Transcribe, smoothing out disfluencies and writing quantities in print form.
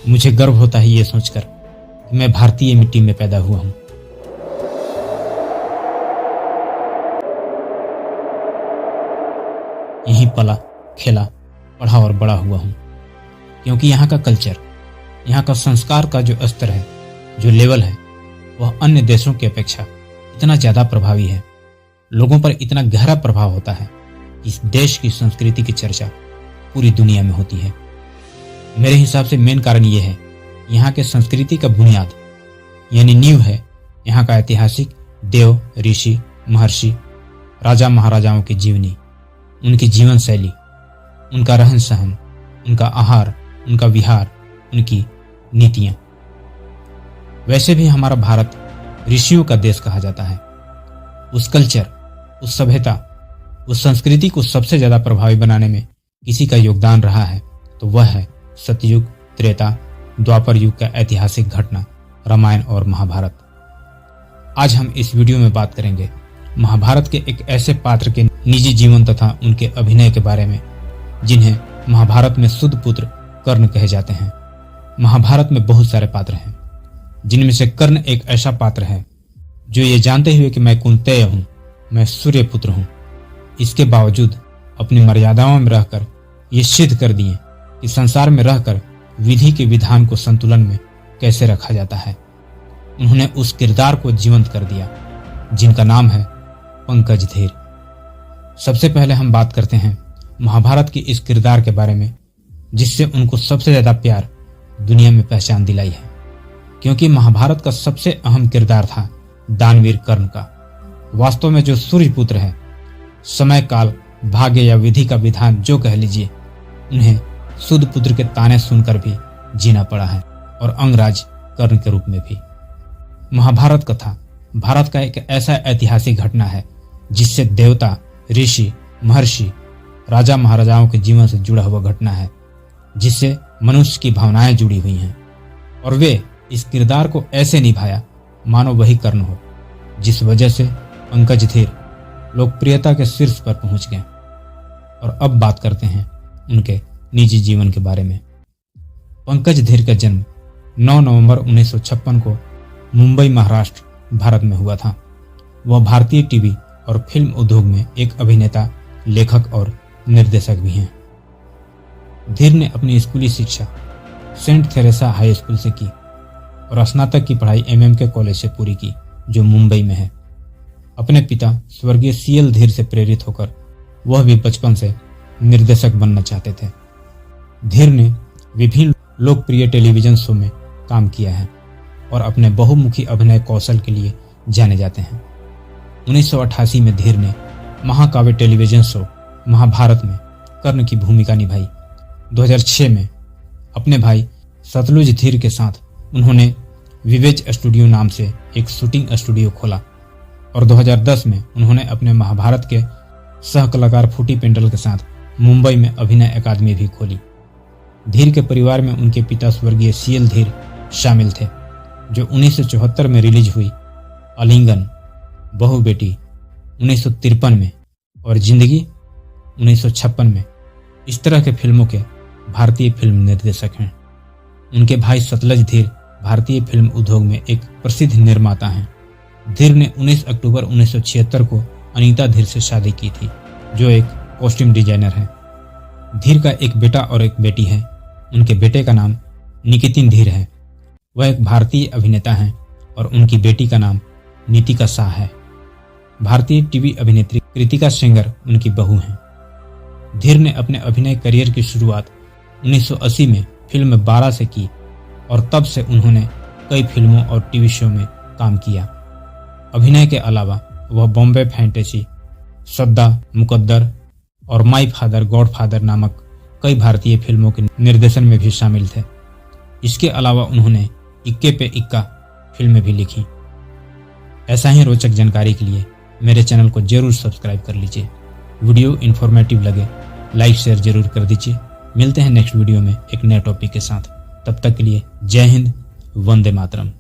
मुझे गर्व होता है ये सोचकर कि मैं भारतीय मिट्टी में पैदा हुआ हूं। यहीं पला, खेला, पढ़ा और बड़ा हुआ हूं, क्योंकि यहाँ का कल्चर, यहाँ का संस्कार का जो स्तर है, जो लेवल है, वह अन्य देशों की अपेक्षा इतना ज्यादा प्रभावी है। लोगों पर इतना गहरा प्रभाव होता है कि इस देश की संस्कृति की चर्चा पूरी दुनिया में होती है। मेरे हिसाब से मेन कारण यह है, यहाँ के संस्कृति का बुनियाद यानी नींव है यहाँ का ऐतिहासिक देव, ऋषि, महर्षि, राजा महाराजाओं की जीवनी, उनकी जीवन शैली, उनका रहन सहन, उनका आहार, उनका विहार, उनकी नीतियां। वैसे भी हमारा भारत ऋषियों का देश कहा जाता है। उस कल्चर, उस सभ्यता, उस संस्कृति को सबसे ज्यादा प्रभावी बनाने में किसी का योगदान रहा है तो वह है सतयुग, त्रेता, द्वापर युग का ऐतिहासिक घटना रामायण और महाभारत। आज हम इस वीडियो में बात करेंगे महाभारत के एक ऐसे पात्र के निजी जीवन तथा उनके अभिनय के बारे में जिन्हें महाभारत में शुद्ध पुत्र कर्ण कहे जाते हैं। महाभारत में बहुत सारे पात्र हैं, जिनमें से कर्ण एक ऐसा पात्र है जो ये जानते हुए कि मैं कुंतेय हूं, मैं सूर्य पुत्र हूं, इसके बावजूद अपनी मर्यादाओं में रहकर ये सिद्ध कर दिए कि संसार में रहकर विधि के विधान को संतुलन में कैसे रखा जाता है। उन्होंने उस किरदार को जीवंत कर दिया जिनका नाम है पंकजधीर। सबसे पहले हम बात करते हैं महाभारत की इस किरदार के बारे में जिससे उनको सबसे ज्यादा प्यार दुनिया में पहचान दिलाई है, क्योंकि महाभारत का सबसे अहम किरदार था दानवीर कर्ण का। वास्तव में जो सूर्य पुत्र है, समय, काल, भाग्य या विधि का विधान जो कह लीजिए, उन्हें शुद्ध पुत्र के ताने सुनकर भी जीना पड़ा है, और अंगराज कर्ण के रूप में भी। महाभारत कथा भारत का एक ऐसा ऐतिहासिक घटना है जिससे देवता, ऋषि, महर्षि, राजा महाराजाओं के जीवन से जुड़ा हुआ घटना है, जिससे मनुष्य की भावनाएं जुड़ी हुई हैं, और वे इस किरदार को ऐसे निभाया मानो वही कर्ण हो, जिस वजह से पंकजधीर लोकप्रियता के शीर्ष पर पहुंच गए। और अब बात करते हैं उनके निजी जीवन के बारे में। पंकजधीर का जन्म 9 नवंबर 1956 को मुंबई, महाराष्ट्र, भारत में हुआ था। वह भारतीय टीवी और फिल्म उद्योग में एक अभिनेता, लेखक और निर्देशक भी हैं। धीर ने अपनी स्कूली शिक्षा सेंट थेरेसा हाई स्कूल से की और स्नातक की पढ़ाई MMK कॉलेज से पूरी की, जो मुंबई में है। अपने पिता स्वर्गीय CL धीर से प्रेरित होकर वह भी बचपन से निर्देशक बनना चाहते थे। धीर ने विभिन्न लोकप्रिय टेलीविजन शो में काम किया है और अपने बहुमुखी अभिनय कौशल के लिए जाने जाते हैं। 1988 में धीर ने महाकाव्य टेलीविजन शो महाभारत में कर्ण की भूमिका निभाई। 2006 में अपने भाई सतलुज धीर के साथ उन्होंने विवेज स्टूडियो नाम से एक शूटिंग स्टूडियो खोला, और 2010 में उन्होंने अपने महाभारत के सह कलाकार फूटी पेंडल के साथ मुंबई में अभिनय अकादमी भी खोली। धीर के परिवार में उनके पिता स्वर्गीय CL धीर शामिल थे, जो 1974 में रिलीज हुई आलिंगन, बहू बेटी 1953 में और जिंदगी 1956 में, इस तरह के फिल्मों के भारतीय फिल्म निर्देशक हैं। उनके भाई सतलज धीर भारतीय फिल्म उद्योग में एक प्रसिद्ध निर्माता हैं। धीर ने 19 अक्टूबर 1976 को अनीता धीर से शादी की थी, जो एक कॉस्ट्यूम डिजाइनर है। धीर का एक बेटा और एक बेटी है। उनके बेटे का नाम निकितिन धीर है, वह एक भारतीय अभिनेता हैं, और उनकी बेटी का नाम नीतिका शाह है। भारतीय टीवी अभिनेत्री कृतिका सेंगर उनकी बहू हैं। धीर ने अपने अभिनय करियर की शुरुआत 1980 में फिल्म 12 से की, और तब से उन्होंने कई फिल्मों और टीवी शो में काम किया। अभिनय के अलावा वह बॉम्बे फैंटेसी, सद्दा, मुकद्दर और माई फादर गॉडफादर नामक कई भारतीय फिल्मों के निर्देशन में भी शामिल थे। इसके अलावा उन्होंने इक्के पे इक्का फिल्में भी लिखी। ऐसा ही रोचक जानकारी के लिए मेरे चैनल को जरूर सब्सक्राइब कर लीजिए। वीडियो इन्फॉर्मेटिव लगे लाइक शेयर जरूर कर दीजिए। मिलते हैं नेक्स्ट वीडियो में एक नए टॉपिक के साथ। तब तक के लिए जय हिंद, वंदे मातरम।